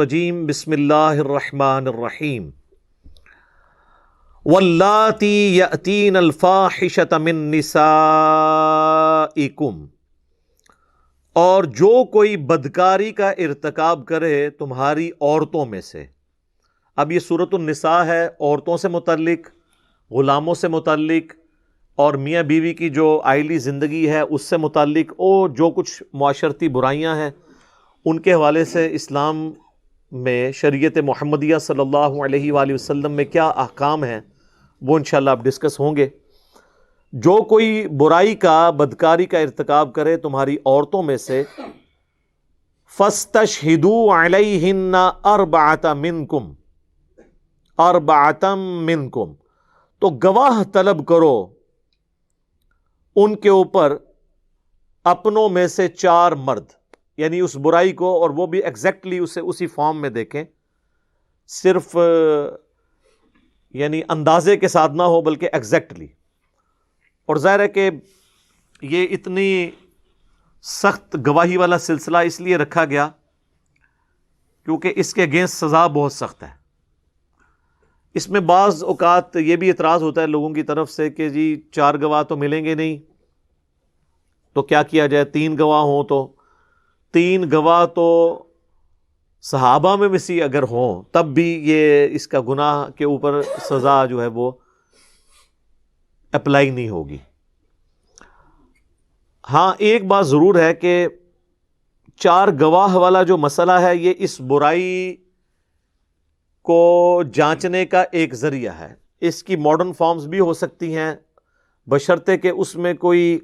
الرجیم بسم اللہ الرحمن الرحیم واللاتی یأتین الفاحشۃ من نسائکم، اور جو کوئی بدکاری کا ارتکاب کرے تمہاری عورتوں میں سے۔ اب یہ سورۃ النساء ہے، عورتوں سے متعلق، غلاموں سے متعلق، اور میاں بیوی کی جو آئلی زندگی ہے اس سے متعلق، اور جو کچھ معاشرتی برائیاں ہیں ان کے حوالے سے اسلام میں شریعت محمدیہ صلی اللہ علیہ وآلہ وسلم میں کیا احکام ہیں وہ انشاءاللہ اب ڈسکس ہوں گے۔ جو کوئی برائی کا، بدکاری کا ارتکاب کرے تمہاری عورتوں میں سے، فَاسْتَشْهِدُوا عَلَيْهِنَّ أَرْبَعَةً مِّنْكُمْ، تو گواہ طلب کرو ان کے اوپر اپنوں میں سے 4 مرد، یعنی اس برائی کو، اور وہ بھی ایگزیکٹلی اسے اسی فارم میں دیکھیں، صرف یعنی اندازے کے ساتھ نہ ہو بلکہ ایگزیکٹلی۔ اور ظاہر ہے کہ یہ اتنی سخت گواہی والا سلسلہ اس لیے رکھا گیا کیونکہ اس کے اگینسٹ سزا بہت سخت ہے۔ اس میں بعض اوقات یہ بھی اعتراض ہوتا ہے لوگوں کی طرف سے کہ جی 4 گواہ تو ملیں گے نہیں، تو کیا کیا جائے؟ 3 گواہ ہوں تو 3 گواہ تو صحابہ میں سے اگر ہوں تب بھی یہ اس کا گناہ کے اوپر سزا جو ہے وہ اپلائی نہیں ہوگی۔ ہاں ایک بات ضرور ہے کہ 4 گواہ والا جو مسئلہ ہے یہ اس برائی کو جانچنے کا ایک ذریعہ ہے۔ اس کی ماڈرن فارمز بھی ہو سکتی ہیں بشرطے کہ اس میں کوئی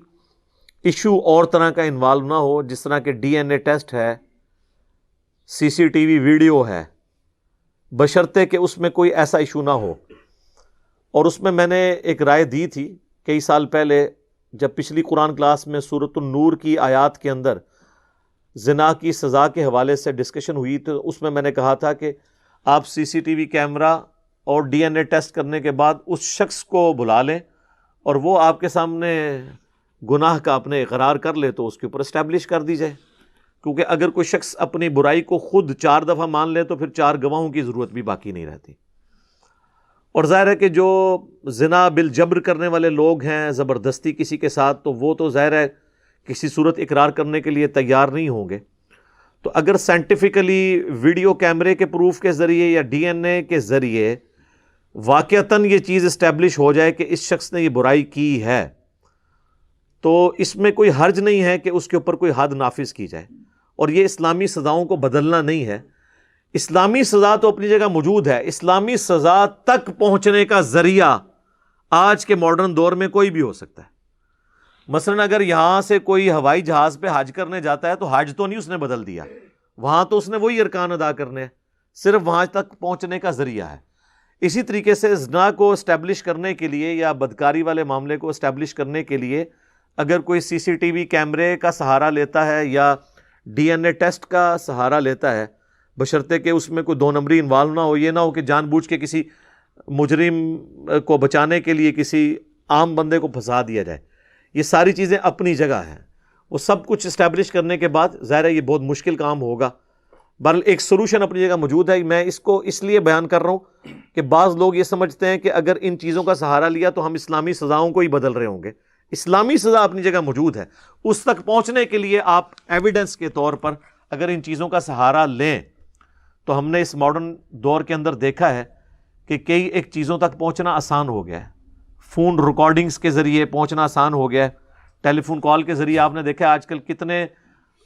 ایشو اور طرح کا انوالو نہ ہو، جس طرح کہ ڈی این اے ٹیسٹ ہے، سی سی ٹی وی ویڈیو ہے، بشرطے کہ اس میں کوئی ایسا ایشو نہ ہو۔ اور اس میں میں نے ایک رائے دی تھی کئی سال پہلے، جب پچھلی قرآن کلاس میں سورۃ النور کی آیات کے اندر زنا کی سزا کے حوالے سے ڈسکشن ہوئی، تو اس میں نے کہا تھا کہ آپ سی سی ٹی وی کیمرہ اور ڈی این اے ٹیسٹ کرنے کے بعد اس شخص کو بلا لیں اور وہ آپ کے سامنے گناہ کا اپنے اقرار کر لے تو اس کے اوپر اسٹیبلش کر دی جائے، کیونکہ اگر کوئی شخص اپنی برائی کو خود 4 دفعہ مان لے تو پھر 4 گواہوں کی ضرورت بھی باقی نہیں رہتی۔ اور ظاہر ہے کہ جو زنا بالجبر کرنے والے لوگ ہیں زبردستی کسی کے ساتھ، تو وہ تو ظاہر ہے کسی صورت اقرار کرنے کے لیے تیار نہیں ہوں گے۔ تو اگر سائنٹیفکلی ویڈیو کیمرے کے پروف کے ذریعے یا ڈی این اے کے ذریعے واقعتاً یہ چیز اسٹیبلش ہو جائے کہ اس شخص نے یہ برائی کی ہے، تو اس میں کوئی حرج نہیں ہے کہ اس کے اوپر کوئی حد نافذ کی جائے۔ اور یہ اسلامی سزاؤں کو بدلنا نہیں ہے، اسلامی سزا تو اپنی جگہ موجود ہے، اسلامی سزا تک پہنچنے کا ذریعہ آج کے ماڈرن دور میں کوئی بھی ہو سکتا ہے۔ مثلا اگر یہاں سے کوئی ہوائی جہاز پہ حج کرنے جاتا ہے تو حج تو نہیں اس نے بدل دیا، وہاں تو اس نے وہی ارکان ادا کرنے ہیں، صرف وہاں تک پہنچنے کا ذریعہ ہے۔ اسی طریقے سے زنا کو اسٹیبلش کرنے کے لیے یا بدکاری والے معاملے کو اسٹیبلش کرنے کے لیے اگر کوئی سی سی ٹی وی کیمرے کا سہارا لیتا ہے یا ڈی این اے ٹیسٹ کا سہارا لیتا ہے، بشرطے کہ اس میں کوئی 2 نمبری انوالو نہ ہو، یہ نہ ہو کہ جان بوجھ کے کسی مجرم کو بچانے کے لیے کسی عام بندے کو پھنسا دیا جائے۔ یہ ساری چیزیں اپنی جگہ ہیں، وہ سب کچھ اسٹیبلش کرنے کے بعد ظاہر ہے یہ بہت مشکل کام ہوگا، بہرحال ایک سولوشن اپنی جگہ موجود ہے۔ میں اس کو اس لیے بیان کر رہا ہوں کہ بعض لوگ یہ سمجھتے ہیں کہ اگر ان چیزوں کا سہارا لیا تو ہم اسلامی سزاؤں کو ہی بدل رہے ہوں گے۔ اسلامی سزا اپنی جگہ موجود ہے، اس تک پہنچنے کے لیے آپ ایویڈنس کے طور پر اگر ان چیزوں کا سہارا لیں تو ہم نے اس ماڈرن دور کے اندر دیکھا ہے کہ کئی ایک چیزوں تک پہنچنا آسان ہو گیا ہے، فون ریکارڈنگز کے ذریعے پہنچنا آسان ہو گیا ہے، ٹیلی فون کال کے ذریعے آپ نے دیکھا آج کل کتنے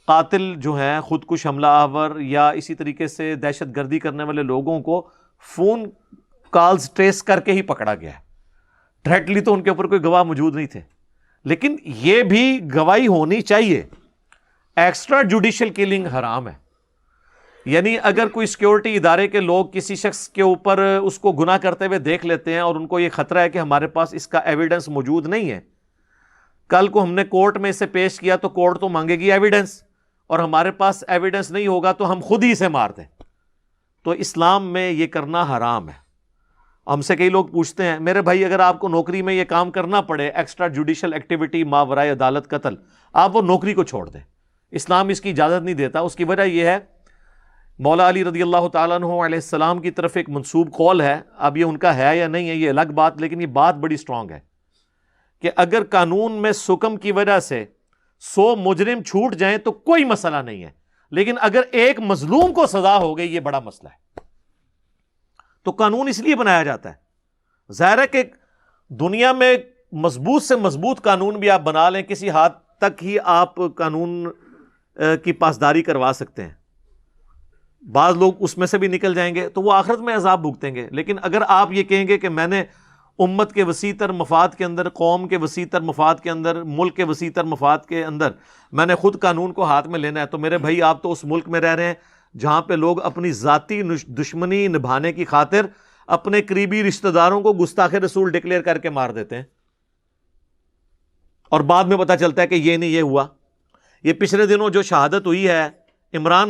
قاتل جو ہیں، خود کش حملہ آور یا اسی طریقے سے دہشت گردی کرنے والے لوگوں کو فون کالز ٹریس کر کے ہی پکڑا گیا ہے۔ ڈائریکٹلی تو ان کے اوپر کوئی گواہ موجود نہیں تھے، لیکن یہ بھی گواہی ہونی چاہیے۔ ایکسٹرا جوڈیشل کلنگ حرام ہے، یعنی اگر کوئی سیکیورٹی ادارے کے لوگ کسی شخص کے اوپر اس کو گناہ کرتے ہوئے دیکھ لیتے ہیں اور ان کو یہ خطرہ ہے کہ ہمارے پاس اس کا ایویڈنس موجود نہیں ہے، کل کو ہم نے کورٹ میں اسے پیش کیا تو کورٹ تو مانگے گی ایویڈنس، اور ہمارے پاس ایویڈنس نہیں ہوگا تو ہم خود ہی اسے مار دیں۔ تو اسلام میں یہ کرنا حرام ہے۔ ہم سے کئی لوگ پوچھتے ہیں میرے بھائی اگر آپ کو نوکری میں یہ کام کرنا پڑے، ایکسٹرا جوڈیشل ایکٹیویٹی، ماورائے عدالت قتل، آپ وہ نوکری کو چھوڑ دیں، اسلام اس کی اجازت نہیں دیتا۔ اس کی وجہ یہ ہے مولا علی رضی اللہ تعالیٰ عنہ علیہ السلام کی طرف ایک منسوب قول ہے، اب یہ ان کا ہے یا نہیں ہے یہ الگ بات، لیکن یہ بات بڑی سٹرونگ ہے کہ اگر قانون میں سکم کی وجہ سے 100 مجرم چھوٹ جائیں تو کوئی مسئلہ نہیں ہے، لیکن اگر ایک مظلوم کو سزا ہو گئی یہ بڑا مسئلہ ہے۔ تو قانون اس لیے بنایا جاتا ہے، ظاہر ہے کہ دنیا میں مضبوط سے مضبوط قانون بھی آپ بنا لیں، کسی حد تک ہی آپ قانون کی پاسداری کروا سکتے ہیں، بعض لوگ اس میں سے بھی نکل جائیں گے تو وہ آخرت میں عذاب بھگتیں گے۔ لیکن اگر آپ یہ کہیں گے کہ میں نے امت کے وسیع تر مفاد کے اندر، قوم کے وسیع تر مفاد کے اندر، ملک کے وسیع تر مفاد کے اندر میں نے خود قانون کو ہاتھ میں لینا ہے، تو میرے بھائی آپ تو اس ملک میں رہ رہے ہیں جہاں پہ لوگ اپنی ذاتی دشمنی نبھانے کی خاطر اپنے قریبی رشتہ داروں کو گستاخ رسول ڈکلیئر کر کے مار دیتے ہیں، اور بعد میں پتہ چلتا ہے کہ یہ نہیں، یہ ہوا۔ یہ پچھلے دنوں جو شہادت ہوئی ہے عمران